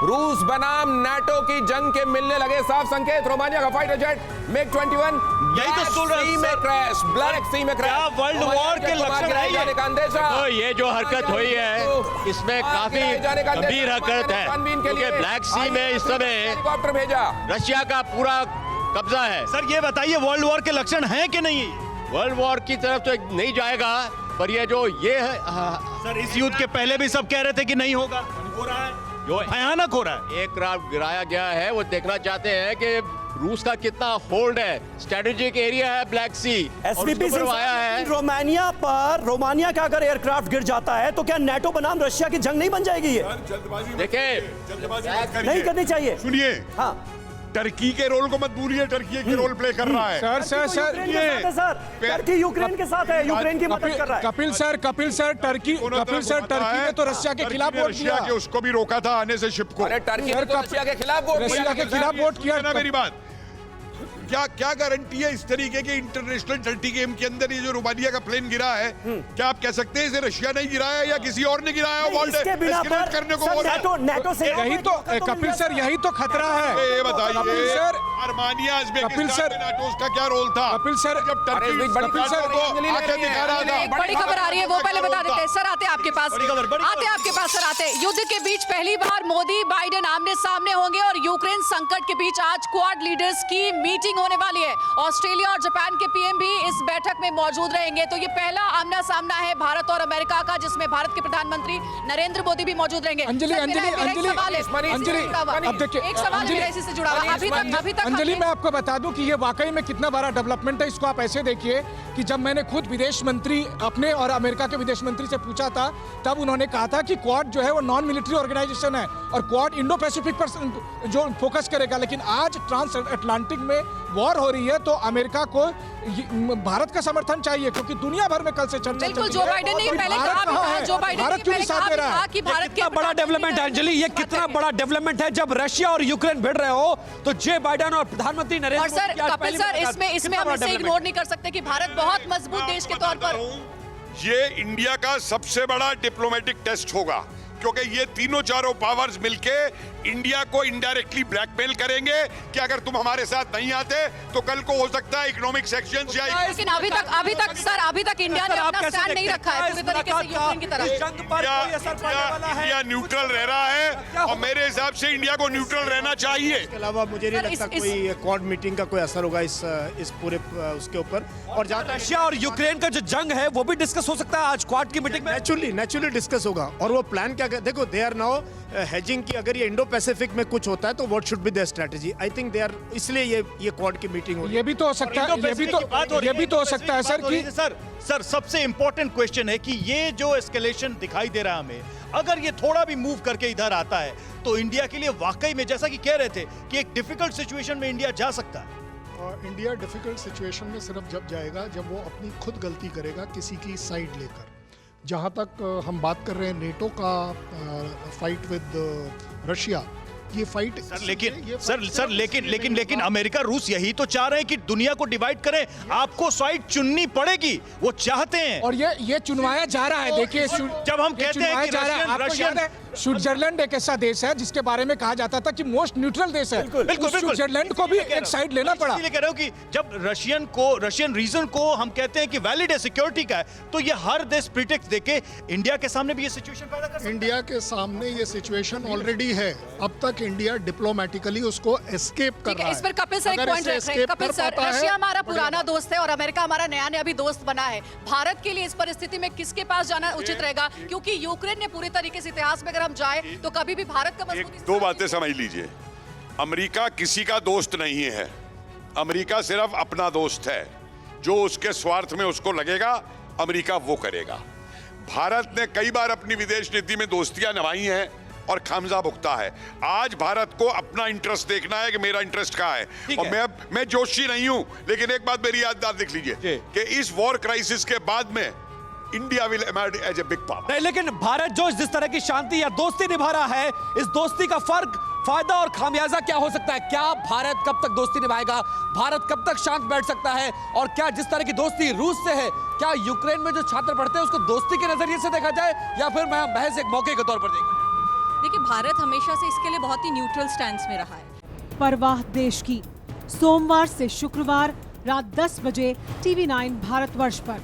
रूस बनाम नाटो की जंग के मिलने लगे साफ संकेत। रोमानिया का फाइटर जेट MiG-21 यही तो सुन रहे में क्रैश, ब्लैक सी में क्रैश। क्या वर्ल्ड वॉर के लक्षण है जाने का अंदेशा। तो ये जो हरकत हुई है इसमें काफी गंभीर हरकत है, क्योंकि ब्लैक सी में इस समय हेलीकॉप्टर भेजा, रशिया का पूरा कब्जा है। सर ये बताइए वर्ल्ड वॉर के लक्षण हैं कि नहीं? वर्ल्ड वॉर की तरफ तो नहीं जाएगा, पर ये जो ये है सर इस युद्ध के पहले भी सब कह रहे थे कि नहीं होगा, हो रहा है, जो भयानक हो रहा है। एयरक्राफ्ट गिराया गया है, वो देखना चाहते हैं कि रूस का कितना होल्ड है। स्ट्रेटेजिक एरिया है ब्लैक सी, एसपीपी सिंह आया है। रोमानिया का अगर एयरक्राफ्ट गिर जाता है तो क्या नाटो बनाम रशिया की जंग नहीं बन जाएगी? ये देखिए नहीं करनी चाहिए। सुनिए, हाँ, टर्की के रोल को मत भूलिए, टर्की एक रोल प्ले कर रहा है। सर टर्की यूक्रेन के साथ है, यूक्रेन की मदद कर रहा है। कपिल सर टर्की ने तो रशिया के खिलाफ वोट रशिया के उसको भी रोका था आने से शिप को। अरे टर्की ने तो रशिया के खिलाफ वोट किया। ना मेरी बात, क्या गारंटी है इस तरीके के इंटरनेशनल डर्टी गेम के अंदर ये जो रोमानिया का प्लेन गिरा है, क्या आप कह सकते हैं इसे रशिया ने गिराया या किसी और ने गिराया? इसके बिना पर करने को नाटो से यही तो कपिल सर यही तो खतरा है। ये बताइए Kapil sir, Armenia Kapil sir, NATO का क्या रोल था? कपिल सर, जब टर्की कपिल सर को आंखें दिखा रहा था। एक बड़ी खबर आ रही है, वो पहले बता देते हैं। सर आते आपके पास, आते आपके पास सर आते। युद्ध के बीच पहली बार मोदी बाइडेन आमने सामने होंगे और यूक्रेन संकट के बीच आज क्वाड लीडर्स की मीटिंग होने वाली है। ऑस्ट्रेलिया और जापान के पीएम भी इस बैठक में मौजूद रहेंगे। तो ये पहला आमना सामना है भारत और अमेरिका का, जिसमें भारत के प्रधानमंत्री नरेंद्र मोदी भी मौजूद रहेंगे। अंजलि, अब देखिए एक सवाल है इसी से जुड़ा हुआ। अभी तक अंजलि, मैं आपको बता दूं कि ये वाकई में कितना बड़ा डेवलपमेंट है। इसको आप ऐसे देखिए कि जब मैंने खुद विदेश मंत्री अपने और अमेरिका के विदेश मंत्री से पूछा था, तब उन्होंने कहा था कि क्वाड जो है वो नॉन मिलिट्री ऑर्गेनाइजेशन है और क्वाड इंडो पैसिफिक पर जो फोकस करेगा। लेकिन आज ट्रांस अटलांटिक में वॉर हो रही है तो अमेरिका को भारत का समर्थन चाहिए, क्योंकि दुनिया भर में कल से चर्चा बिल्कुल जो बाइडेन ने पहले कहा, जो बाइडेन ने पहले कहा कि भारत कितना बड़ा डेवलपमेंट है अंजलि, ये कितना बड़ा डेवलपमेंट है। जब रशिया और यूक्रेन भिड़ रहे हो तो जे बाइडेन और प्रधानमंत्री नरेंद्र मोदी सर कपिल सर इसमें हम इसे इग्नोर नहीं कर सकते कि भारत बहुत मजबूत देश के तौर पर ये इंडिया का सबसे बड़ा डिप्लोमेटिक टेस्ट होगा, क्योंकि ये तीनों चारों पावर्स मिलके इंडिया को इनडायरेक्टली ब्लैकमेल करेंगे कि अगर तुम हमारे साथ नहीं आते तो कल को हो सकता है इकोनॉमिक सैंक्शंस या। लेकिन अभी तक इंडिया ने अपना स्टैंड नहीं रखा है पूरी तरीके से यूक्रेन की तरफ। इंडिया न्यूट्रल रह रहा है और मेरे हिसाब से इंडिया को न्यूट्रल रहना चाहिए। इसके अलावा मुझे नहीं लगता कोई क्वाड मीटिंग का कोई असर होगा इस पूरे उसके ऊपर। और जहाँ रशिया और यूक्रेन का जो जंग है वो भी डिस्कस हो सकता है आज क्वाड की मीटिंग में। नेचुरली डिस्कस होगा। और वो प्लान क्या, देखो दे आर नाउ हेजिंग की, अगर ये इंडो पैसिफिक में कुछ होता है तो what should be there strategy. I think they are, इसलिए ये क्वाड की मीटिंग हो रही है। ये भी तो हो सकता है, ये भी तो हो सकता है सर कि सर सबसे इंपॉर्टेंट क्वेश्चन है कि ये जो एस्केलेशन दिखाई दे रहा है हमें, अगर ये थोड़ा भी मूव करके इधर आता है तो इंडिया के लिए वाकई में, जैसा कि कह रहे थे कि एक डिफिकल्ट सिचुएशन में इंडिया जा सकता है। इंडिया डिफिकल्ट सिचुएशन में सिर्फ जब जाएगा जब वो अपनी खुद गलती करेगा किसी की साइड लेकर। जहाँ तक हम बात कर रहे हैं नेटो का फाइट विद रशिया, ये फाइट लेकिन अमेरिका रूस यही तो चाह रहे हैं कि दुनिया को डिवाइड करें। आपको साइड चुननी पड़ेगी, वो चाहते हैं और ये चुनवाया जा रहा है। देखिए जब हम कहते हैं कि रशियन स्विट्जरलैंड एक ऐसा देश है जिसके बारे में कहा जाता था कि मोस्ट न्यूट्रल देश है, बिल्कुल स्विट्जरलैंड को भी एक साइड लेना पड़ा। इसलिए कह रहा हूं कि जब रशियन रीजन को हम कहते हैं कि वैलिड है, सिक्योरिटी का है, तो ये हर देश प्रीटेक्स्ट देके इंडिया के सामने भी ये सिचुएशन पैदा कर सकता है। इंडिया के सामने ये सिचुएशन ऑलरेडी है। अब तक इंडिया डिप्लोमेटिकली उसको एस्केप कर रहा है। इस पर कपिल सर एक पॉइंट रख रहे हैं। कपिल सर, रशिया हमारा पुराना दोस्त है और अमेरिका हमारा नया अभी दोस्त बना है। भारत के लिए इस परिस्थिति में किसके पास जाना उचित रहेगा? क्योंकि यूक्रेन ने पूरी तरीके से इतिहास में अगर हम जाए तो कभी भी भारत का मजबूती। दो बातें समझ लीजिए, अमेरिका किसी का दोस्त नहीं है। अमेरिका सिर्फ अपना दोस्त है। जो उसके स्वार्थ में उसको लगेगा अमेरिका वो करेगा। भारत ने कई बार अपनी विदेश नीति में दोस्तियां निभाई हैं और खामजा भुगता है। आज भारत को अपना इंटरेस्ट देखना है कि मेरा इंटरेस्ट कहाँ है। और मैं जोशी नहीं हूं, लेकिन एक बात मेरी याददाश्त लिख लीजिए कि इस वॉर क्राइसिस के बाद में India will emerge as a big power. नहीं, लेकिन भारत जो जिस तरह की शांति या दोस्ती निभा रहा है, इस दोस्ती का फर्क, फायदा और खामियाजा क्या हो सकता है? क्या भारत कब तक दोस्ती निभाएगा? भारत कब तक शांत बैठ सकता है? और क्या जिस तरह की दोस्ती रूस से है, क्या यूक्रेन में जो छात्र पढ़ते हैं उसको दोस्ती के नजरिए से देखा जाए या फिर महज एक मौके के तौर पर देखा जाए? देखिए, भारत हमेशा से इसके लिए बहुत ही न्यूट्रल स्टैंस में रहा है। परवाह देश की, सोमवार से शुक्रवार रात 10 बजे TV9 भारतवर्ष पर।